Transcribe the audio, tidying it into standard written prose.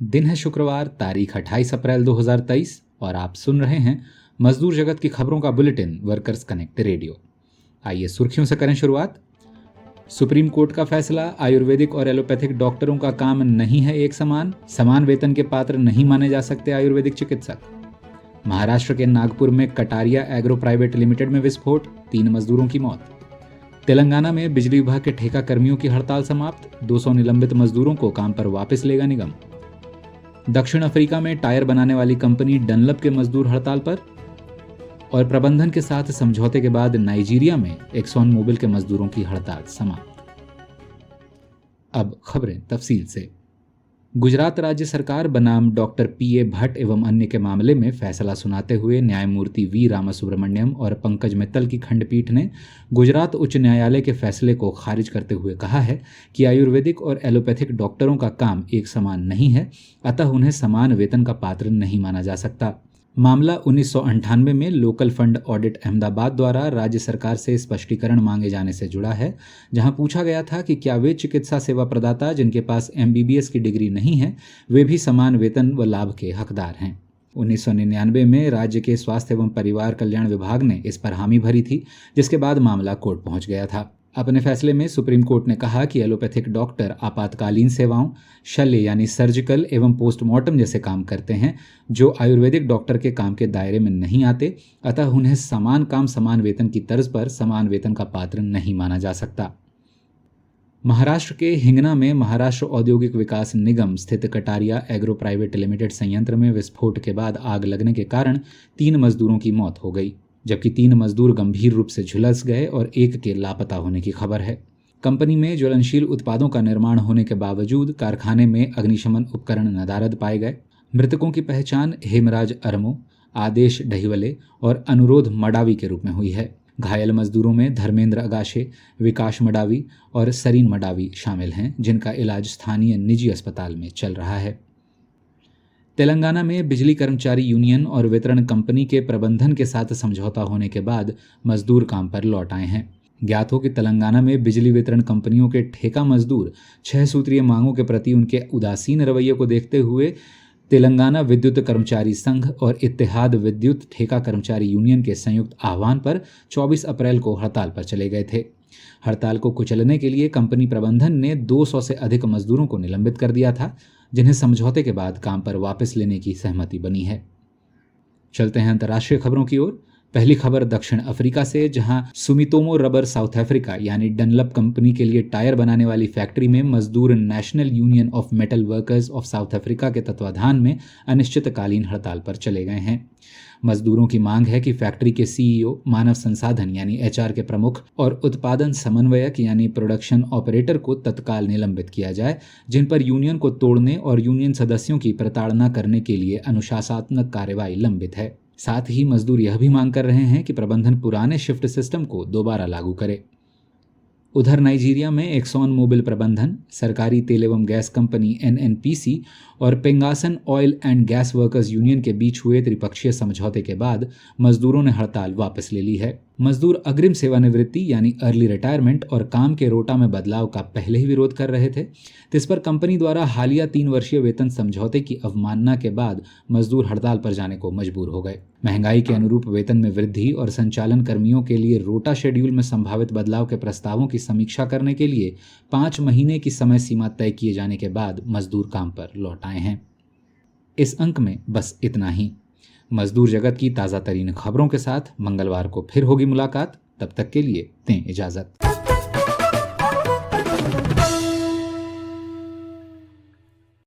दिन है शुक्रवार, तारीख 28 अप्रैल 2023 और आप सुन रहे हैं मजदूर जगत की खबरों का बुलेटिन वर्कर्स कनेक्ट रेडियो। आइए सुर्खियों से करें शुरुआत। सुप्रीम कोर्ट का फैसला, आयुर्वेदिक और एलोपैथिक डॉक्टरों का काम नहीं है एक समान, समान वेतन के पात्र नहीं माने जा सकते आयुर्वेदिक चिकित्सक। महाराष्ट्र के नागपुर में कटारिया एग्रो प्राइवेट लिमिटेड में विस्फोट, 3 मजदूरों की मौत। तेलंगाना में बिजली विभाग के ठेका कर्मियों की हड़ताल समाप्त, 200 निलंबित मजदूरों को काम पर वापस लेगा निगम। दक्षिण अफ्रीका में टायर बनाने वाली कंपनी डनलप के मजदूर हड़ताल पर। और प्रबंधन के साथ समझौते के बाद नाइजीरिया में एक्सॉन मोबिल के मजदूरों की हड़ताल समाप्त। अब खबरें तफसील से। गुजरात राज्य सरकार बनाम डॉक्टर पीए भट्ट एवं अन्य के मामले में फैसला सुनाते हुए न्यायमूर्ति वी रामासुब्रमण्यम और पंकज मित्तल की खंडपीठ ने गुजरात उच्च न्यायालय के फैसले को खारिज करते हुए कहा है कि आयुर्वेदिक और एलोपैथिक डॉक्टरों का काम एक समान नहीं है, अतः उन्हें समान वेतन का पात्र नहीं माना जा सकता। मामला 1998 में लोकल फंड ऑडिट अहमदाबाद द्वारा राज्य सरकार से स्पष्टीकरण मांगे जाने से जुड़ा है, जहां पूछा गया था कि क्या वे चिकित्सा सेवा प्रदाता जिनके पास MBBS की डिग्री नहीं है, वे भी समान वेतन व लाभ के हकदार हैं। 1999 में राज्य के स्वास्थ्य एवं परिवार कल्याण विभाग ने इस पर हामी भरी थी, जिसके बाद मामला कोर्ट पहुंच गया था। अपने फैसले में सुप्रीम कोर्ट ने कहा कि एलोपैथिक डॉक्टर आपातकालीन सेवाओं, शल्य यानी सर्जिकल एवं पोस्टमार्टम जैसे काम करते हैं, जो आयुर्वेदिक डॉक्टर के काम के दायरे में नहीं आते, अतः उन्हें समान काम समान वेतन की तर्ज पर समान वेतन का पात्र नहीं माना जा सकता। महाराष्ट्र के हिंगना में महाराष्ट्र औद्योगिक विकास निगम स्थित कटारिया एग्रो प्राइवेट लिमिटेड संयंत्र में विस्फोट के बाद आग लगने के कारण 3 मजदूरों की मौत हो गई, जबकि 3 मजदूर गंभीर रूप से झुलस गए और एक के लापता होने की खबर है। कंपनी में ज्वलनशील उत्पादों का निर्माण होने के बावजूद कारखाने में अग्निशमन उपकरण नदारद पाए गए। मृतकों की पहचान हेमराज अरमो, आदेश डहिवले और अनुरोध मडावी के रूप में हुई है। घायल मजदूरों में धर्मेंद्र अगाशे, विकास मडावी और सरीन मडावी शामिल हैं, जिनका इलाज स्थानीय निजी अस्पताल में चल रहा है। तेलंगाना में बिजली कर्मचारी यूनियन और वितरण कंपनी के प्रबंधन के साथ समझौता होने के बाद मजदूर काम पर लौट आए हैं। ज्ञात हो कि तेलंगाना में बिजली वितरण कंपनियों के ठेका मजदूर 6 सूत्रीय मांगों के प्रति उनके उदासीन रवैये को देखते हुए तेलंगाना विद्युत कर्मचारी संघ और इत्तेहाद विद्युत ठेका कर्मचारी यूनियन के संयुक्त आह्वान पर 24 अप्रैल को हड़ताल पर चले गए थे। हड़ताल को कुचलने के लिए कंपनी प्रबंधन ने 200 से अधिक मजदूरों को निलंबित कर दिया था, जिन्हें समझौते के बाद काम पर वापस लेने की सहमति बनी है। चलते हैं अंतर्राष्ट्रीय खबरों की ओर। पहली खबर दक्षिण अफ्रीका से, जहां सुमितोमो रबर साउथ अफ्रीका यानी डनलप कंपनी के लिए टायर बनाने वाली फैक्ट्री में मजदूर national union of metal workers of south Africa के तत्वाधान में अनिश्चितकालीन हड़ताल पर चले गए हैं। मजदूरों की मांग है कि फैक्ट्री के CEO, मानव संसाधन यानी HR के प्रमुख और उत्पादन समन्वयक यानी प्रोडक्शन ऑपरेटर को तत्काल निलंबित किया जाए, जिन पर यूनियन को तोड़ने और यूनियन सदस्यों की प्रताड़ना करने के लिए अनुशासनात्मक कार्रवाई लंबित है। साथ ही मजदूर यह भी मांग कर रहे हैं कि प्रबंधन पुराने शिफ्ट सिस्टम को दोबारा लागू करे। उधर नाइजीरिया में एक्सॉन मोबिल प्रबंधन, सरकारी तेल एवं गैस कंपनी NNPC और PENGASSAN oil and gas workers union के बीच हुए त्रिपक्षीय समझौते के बाद मजदूरों ने हड़ताल वापस ले ली है। मजदूर अग्रिम सेवानिवृत्ति यानी अर्ली रिटायरमेंट और काम के रोटा में बदलाव का पहले ही विरोध कर रहे थे। इस पर कंपनी द्वारा हालिया 3 वर्षीय वेतन समझौते की अवमानना के बाद मजदूर हड़ताल पर जाने को मजबूर हो गए। महंगाई के अनुरूप वेतन में वृद्धि और संचालन कर्मियों के लिए रोटा शेड्यूल में संभावित बदलाव के प्रस्तावों की समीक्षा करने के लिए 5 महीने की समय सीमा तय किए जाने के बाद मजदूर काम पर लौट आए हैं। इस अंक में बस इतना ही। मजदूर जगत की ताज़ा तरीन खबरों के साथ मंगलवार को फिर होगी मुलाकात। तब तक के लिए दें इजाज़त।